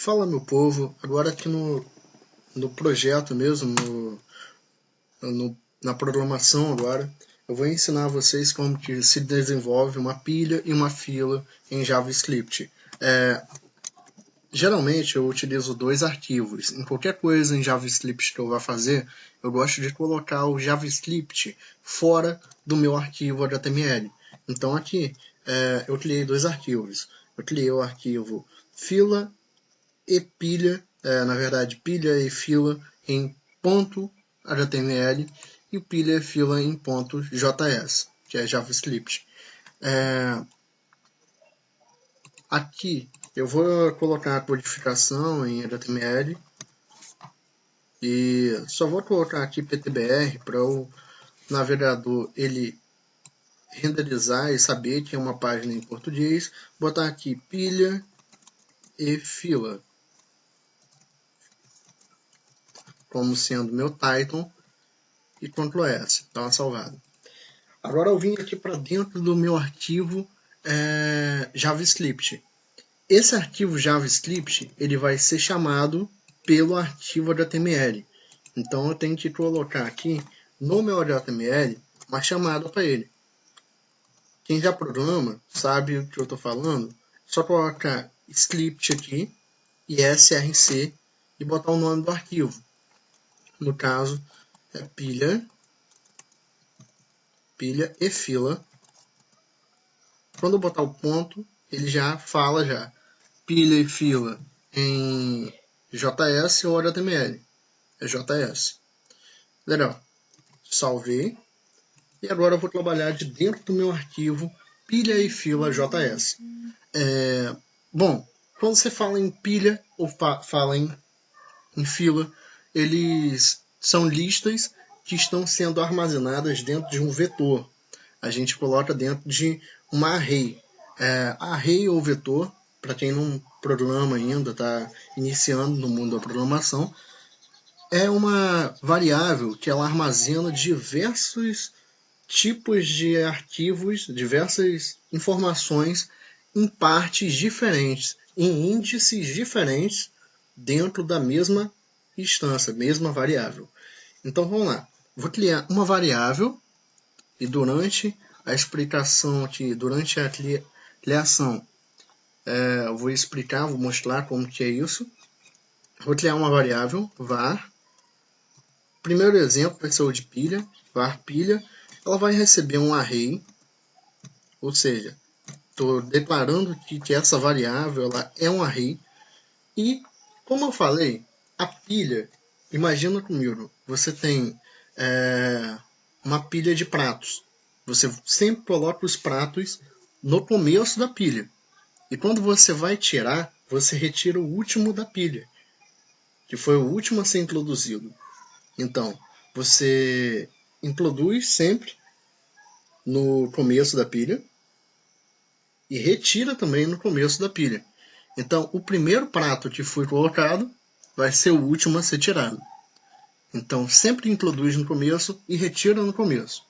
Fala, meu povo, agora aqui no projeto mesmo, na programação agora, eu vou ensinar vocês como que se desenvolve uma pilha e uma fila em JavaScript. Geralmente eu utilizo dois arquivos. Em qualquer coisa em JavaScript que eu vá fazer, eu gosto de colocar o JavaScript fora do meu arquivo HTML. Então aqui eu criei dois arquivos. Eu criei o arquivo fila e pilha, na verdade pilha e fila em .html e pilha e fila em .js, que é JavaScript. Aqui eu vou colocar a codificação em HTML e só vou colocar aqui PTBR para o navegador ele renderizar e saber que é uma página em português. Botar aqui pilha e fila como sendo meu title e Ctrl S, dá uma salvada. Agora eu vim aqui para dentro do meu arquivo JavaScript. Esse arquivo JavaScript ele vai ser chamado pelo arquivo HTML. Então eu tenho que colocar aqui no meu HTML uma chamada para ele. Quem já programa sabe o que eu estou falando. Só colocar script aqui e src e botar o nome do arquivo. No caso é pilha e fila. Quando eu botar o ponto, ele já fala já pilha e fila em JS ou HTML. É JS. Legal. Salvei. E agora eu vou trabalhar de dentro do meu arquivo pilha e fila JS. Bom, quando você fala em pilha ou fala em fila, eles são listas que estão sendo armazenadas dentro de um vetor. A gente coloca dentro de uma array. Array ou vetor, para quem não programa ainda, está iniciando no mundo da programação, é uma variável que ela armazena diversos tipos de arquivos, diversas informações em partes diferentes, em índices diferentes dentro da mesma instância, mesma variável. Então vamos lá, vou criar uma variável e durante a explicação aqui, durante a criação, eu vou explicar, vou mostrar como que é isso. Vou criar uma variável var. Primeiro exemplo vai ser o de pilha, var pilha. Ela vai receber um array, ou seja, estou declarando que essa variável ela é um array. E, como eu falei, a pilha, imagina comigo, você tem uma pilha de pratos. Você sempre coloca os pratos no começo da pilha. E quando você vai tirar, você retira o último da pilha, que foi o último a ser introduzido. Então, você introduz sempre no começo da pilha e retira também no começo da pilha. Então, o primeiro prato que foi colocado vai ser o último a ser tirado. Então, sempre introduz no começo e retira no começo.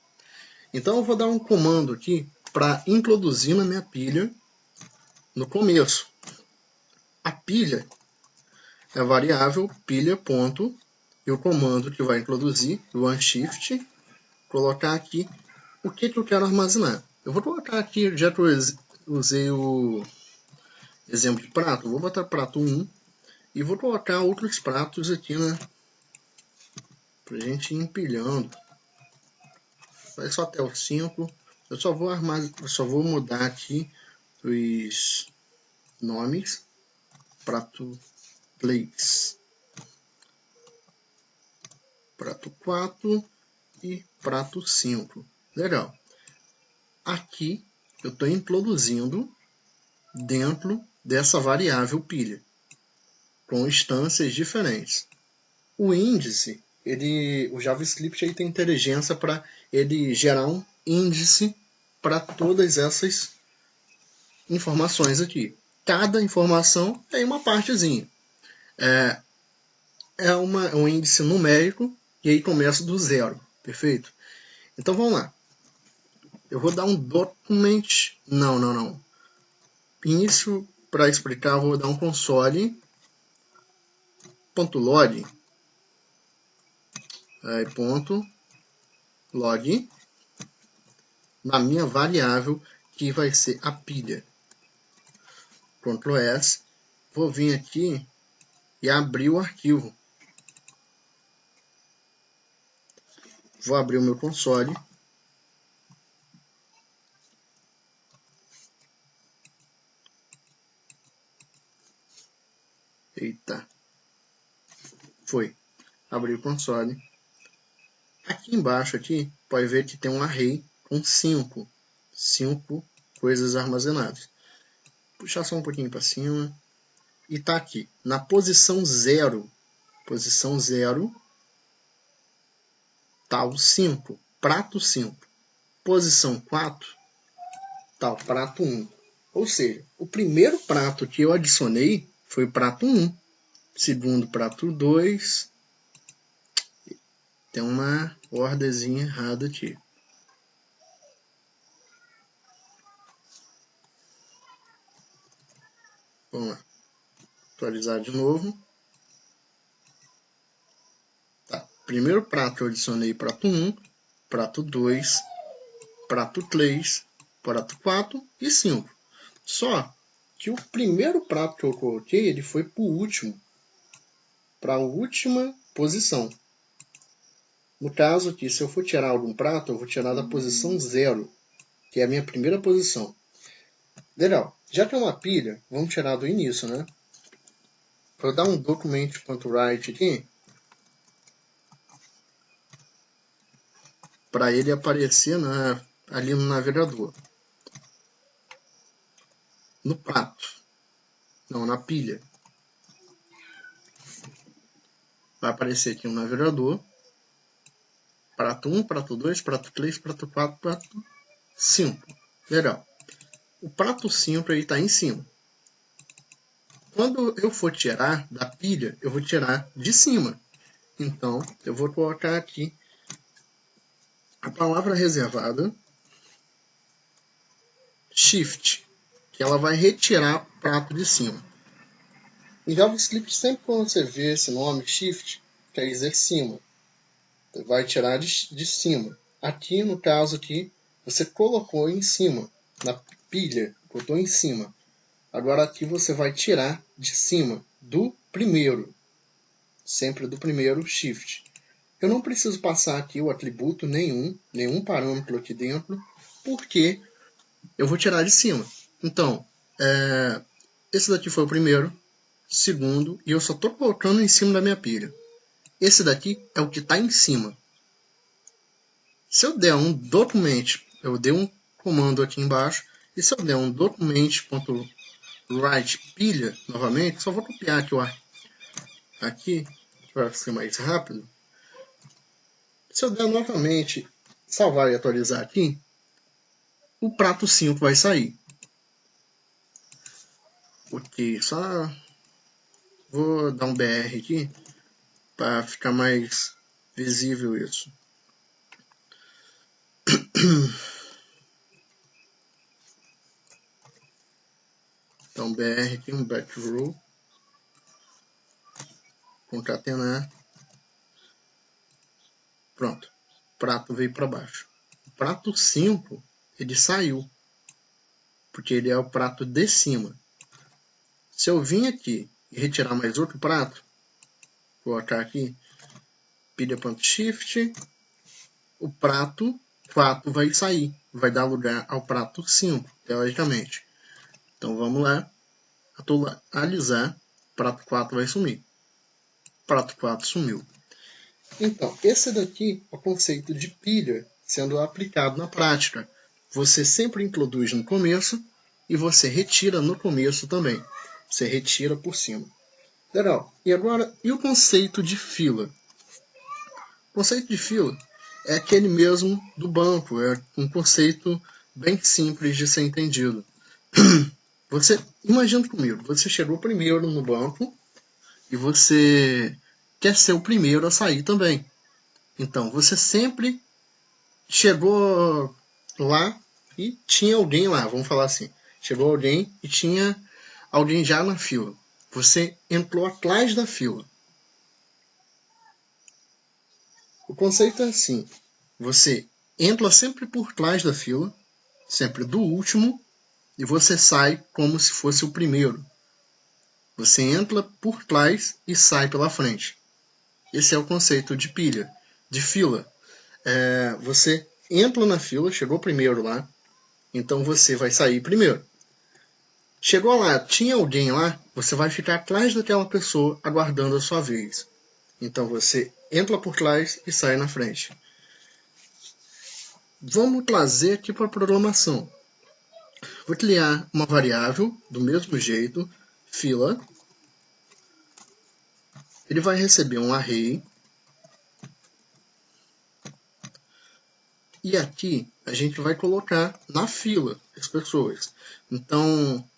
Então, eu vou dar um comando aqui para introduzir na minha pilha no começo. A pilha é a variável pilha ponto e o comando que vai introduzir, o OneShift, colocar aqui o que eu quero armazenar. Eu vou colocar aqui, já que eu usei o exemplo de prato, vou botar prato 1 e vou colocar outros pratos aqui, né? Pra gente ir empilhando. Vai só até o 5. Eu só vou mudar aqui os nomes. Prato plates. Prato 4 e prato 5. Legal. Aqui eu estou introduzindo dentro dessa variável pilha, com instâncias diferentes. O índice, o JavaScript aí tem inteligência para ele gerar um índice para todas essas informações aqui. Cada informação tem uma partezinha. É um índice numérico e aí começa do zero, perfeito? Então vamos lá. Eu vou dar um document, não. Início, para explicar, eu vou dar um console ponto log, aí ponto log na minha variável que vai ser a pilha. Ctrl S, vou vir aqui e abrir o arquivo. Vou abrir o meu console. Eita. Foi. Abri o console. Aqui embaixo, aqui, pode ver que tem um array com 5 coisas armazenadas. Puxar só um pouquinho para cima. E tá aqui, na posição 0. Posição 0, tá o 5, prato 5. Posição 4, tá o prato 1. Ou seja, o primeiro prato que eu adicionei foi o prato 1. Segundo, prato 2. Tem uma ordezinha errada aqui. Vamos lá. Atualizar de novo. Tá. Primeiro prato eu adicionei prato 1, prato 2, prato 3, prato 4 e 5. Só que o primeiro prato que eu coloquei, ele foi para o último. Para a última posição. No caso aqui, se eu for tirar algum prato, eu vou tirar da posição 0, que é a minha primeira posição. Legal. Já que é uma pilha, vamos tirar do início, né? Vou dar um document.write aqui, para ele aparecer ali no navegador. No prato. Não, na pilha. Vai aparecer aqui um navegador. Prato 1, prato 2, prato 3, prato 4, prato 5. Legal. O prato 5 aí está em cima. Quando eu for tirar da pilha, eu vou tirar de cima. Então, eu vou colocar aqui a palavra reservada, shift, que ela vai retirar o prato de cima. Em JavaScript, sempre quando você vê esse nome, shift, quer dizer cima. Você vai tirar de cima. Aqui, no caso aqui, você colocou em cima, na pilha, botou em cima. Agora aqui você vai tirar de cima, do primeiro. Sempre do primeiro, shift. Eu não preciso passar aqui o atributo nenhum parâmetro aqui dentro, porque eu vou tirar de cima. Então, esse daqui foi o primeiro, segundo, e eu só estou colocando em cima da minha pilha. Esse daqui é o que está em cima. Se eu der um document, eu dei um comando aqui embaixo, e se eu der um document.write pilha novamente, só vou copiar aqui para ser mais rápido. Se eu der novamente salvar e atualizar aqui, o prato 5 vai sair. Ok, só vou dar um BR aqui para ficar mais visível isso. Então BR aqui, um back row, concatenar. Pronto, o prato veio para baixo. O prato 5, ele saiu, porque ele é o prato de cima. Se eu vim aqui e retirar mais outro prato, vou colocar aqui, pilha.shift, o prato 4 vai sair, vai dar lugar ao prato 5, teoricamente. Então vamos lá, atualizar, prato 4 vai sumir. Prato 4 sumiu. Então, esse daqui é o conceito de pilha sendo aplicado na prática. Você sempre introduz no começo e você retira no começo também. Você retira por cima. Legal. E agora, e o conceito de fila? O conceito de fila é aquele mesmo do banco. É um conceito bem simples de ser entendido. Você, imagina comigo, você chegou primeiro no banco e você quer ser o primeiro a sair também. Então, você sempre chegou lá e tinha alguém lá, vamos falar assim. Chegou alguém e tinha alguém já na fila. Você entrou atrás da fila. O conceito é assim, você entra sempre por trás da fila, sempre do último, e você sai como se fosse o primeiro. Você entra por trás e sai pela frente. Esse é o conceito de pilha, de fila. Você entra na fila, chegou primeiro lá, então você vai sair primeiro. Chegou lá, tinha alguém lá, você vai ficar atrás daquela pessoa aguardando a sua vez. Então você entra por trás e sai na frente. Vamos trazer aqui para a programação. Vou criar uma variável do mesmo jeito, fila. Ele vai receber um array. E aqui a gente vai colocar na fila as pessoas. Então,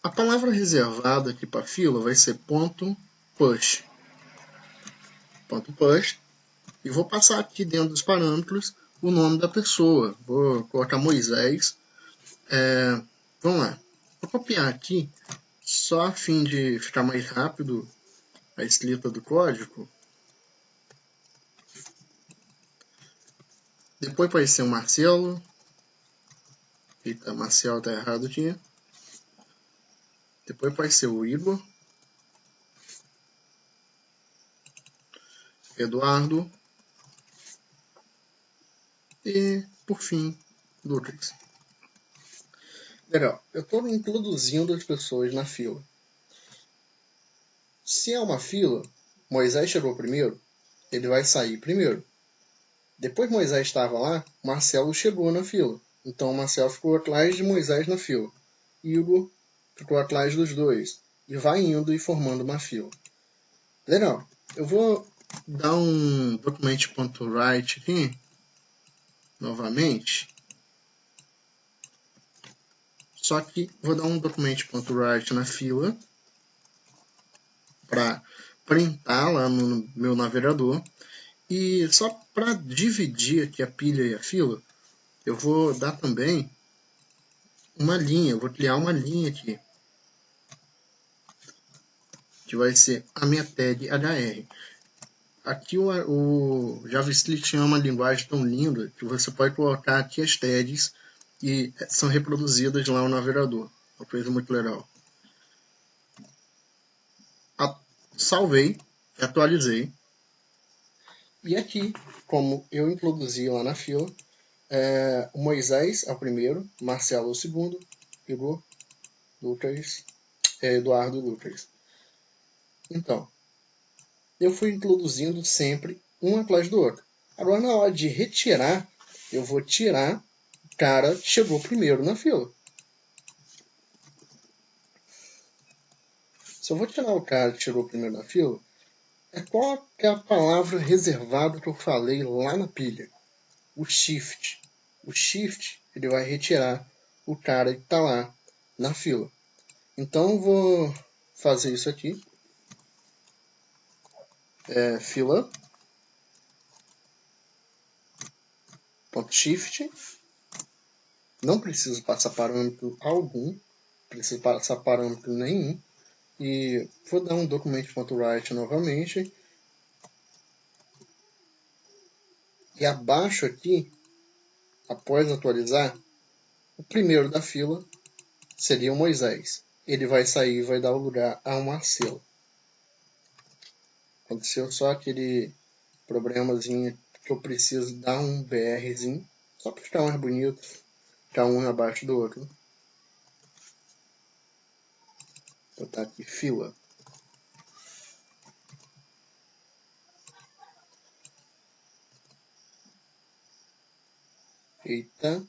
a palavra reservada aqui para fila vai ser .push. .push. E vou passar aqui dentro dos parâmetros o nome da pessoa. Vou colocar Moisés. Vamos lá. Vou copiar aqui, só a fim de ficar mais rápido a escrita do código. Depois pode ser o Marcelo. Eita, Marcelo tá errado aqui. Depois pode ser o Igor. Eduardo. E, por fim, Lucas. Legal, eu estou introduzindo as pessoas na fila. Se é uma fila, Moisés chegou primeiro, ele vai sair primeiro. Depois Moisés estava lá, Marcelo chegou na fila. Então Marcelo ficou atrás de Moisés na fila. Igor ficou atrás dos dois. E vai indo e formando uma fila. Legal, eu vou dar um document.write aqui, novamente. Só que vou dar um document.write na fila para printar lá no meu navegador. E só para dividir aqui a pilha e a fila, eu vou dar também uma linha, eu vou criar uma linha aqui, que vai ser a minha tag HR. Aqui o JavaScript é uma linguagem tão linda que você pode colocar aqui as tags e são reproduzidas lá no navegador. Uma coisa muito legal. Salvei, atualizei. E aqui, como eu introduzi lá na fila, o Moisés é o primeiro, Marcelo é o segundo, Igor, Lucas, Eduardo e Lucas. Então, eu fui introduzindo sempre um atrás do outro. Agora, na hora de retirar, eu vou tirar o cara que chegou primeiro na fila. Se eu vou tirar o cara que chegou primeiro na fila, qual é a palavra reservada que eu falei lá na pilha? O shift. O shift, ele vai retirar o cara que está lá na fila. Então, eu vou fazer isso aqui. Fila. .shift. Não preciso passar parâmetro algum. Não preciso passar parâmetro nenhum. E vou dar um document.write novamente. E abaixo aqui, após atualizar, o primeiro da fila seria o Moisés. Ele vai sair e vai dar o lugar ao Marcelo. Aconteceu só aquele problemazinho que eu preciso dar um BRzinho, só para ficar mais bonito, ficar um abaixo do outro. Vou botar aqui fila. Eita.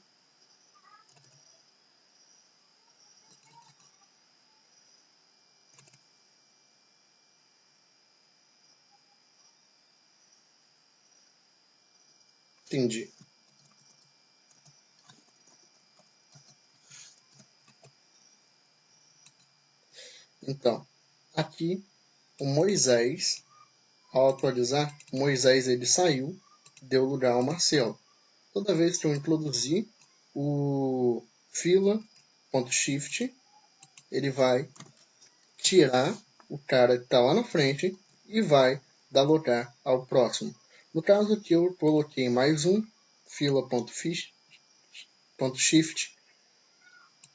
Entendi. Então, aqui o Moisés, ao atualizar, Moisés ele saiu, deu lugar ao Marcelo. Toda vez que eu introduzir o fila.shift, ele vai tirar o cara que está lá na frente e vai dar lugar ao próximo. No caso aqui eu coloquei mais um, fila.shift,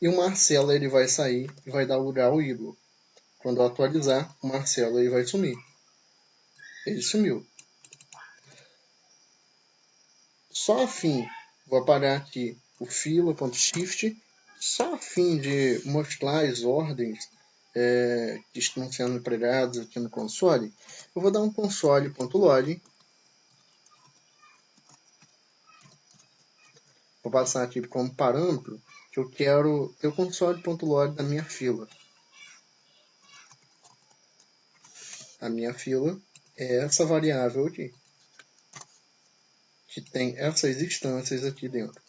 e o Marcelo ele vai sair e vai dar lugar ao Igor. Quando eu atualizar, o Marcelo ele vai sumir. Ele sumiu. Só a fim, vou apagar aqui o fila.shift, só a fim de mostrar as ordens que estão sendo empregadas aqui no console, eu vou dar um console.log. Vou passar aqui como parâmetro que eu quero ter o console.log da minha fila. A minha fila é essa variável aqui, que tem essas instâncias aqui dentro.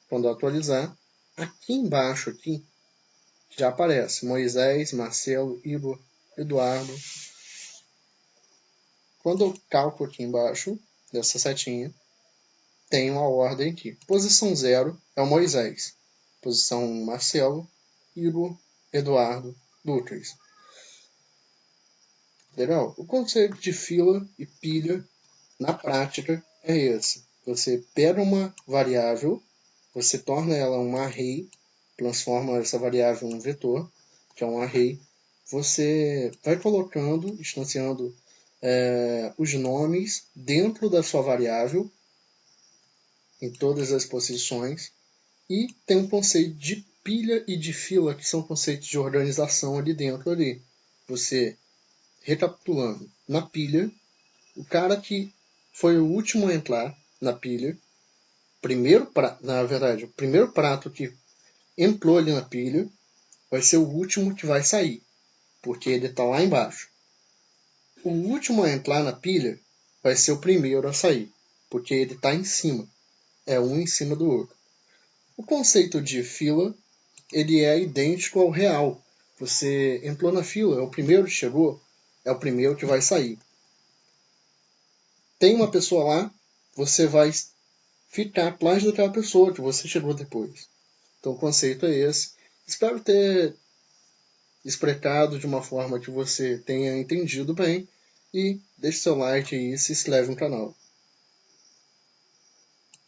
Quando eu atualizar, aqui embaixo aqui, já aparece Moisés, Marcelo, Igor, Eduardo. Quando eu calco aqui embaixo, dessa setinha, tem uma ordem aqui. Posição 0 é o Moisés. Posição 1, Marcelo, Igor, Eduardo, Lucas. Legal? O conceito de fila e pilha, na prática, é esse. Você pega uma variável, você torna ela um array, transforma essa variável em um vetor, que é um array. Você vai colocando, instanciando os nomes dentro da sua variável, em todas as posições, e tem um conceito de pilha e de fila, que são conceitos de organização ali dentro. Você, recapitulando, na pilha, o cara que foi o último a entrar na pilha, o primeiro prato que entrou ali na pilha vai ser o último que vai sair, porque ele está lá embaixo. O último a entrar na pilha vai ser o primeiro a sair, porque ele está em cima. É um em cima do outro. O conceito de fila ele é idêntico ao real. Você entrou na fila, é o primeiro que chegou, é o primeiro que vai sair. Tem uma pessoa lá, você vai ficar atrás daquela pessoa que você chegou depois. Então o conceito é esse. Espero ter explicado de uma forma que você tenha entendido bem. E deixe seu like aí e se inscreve no canal.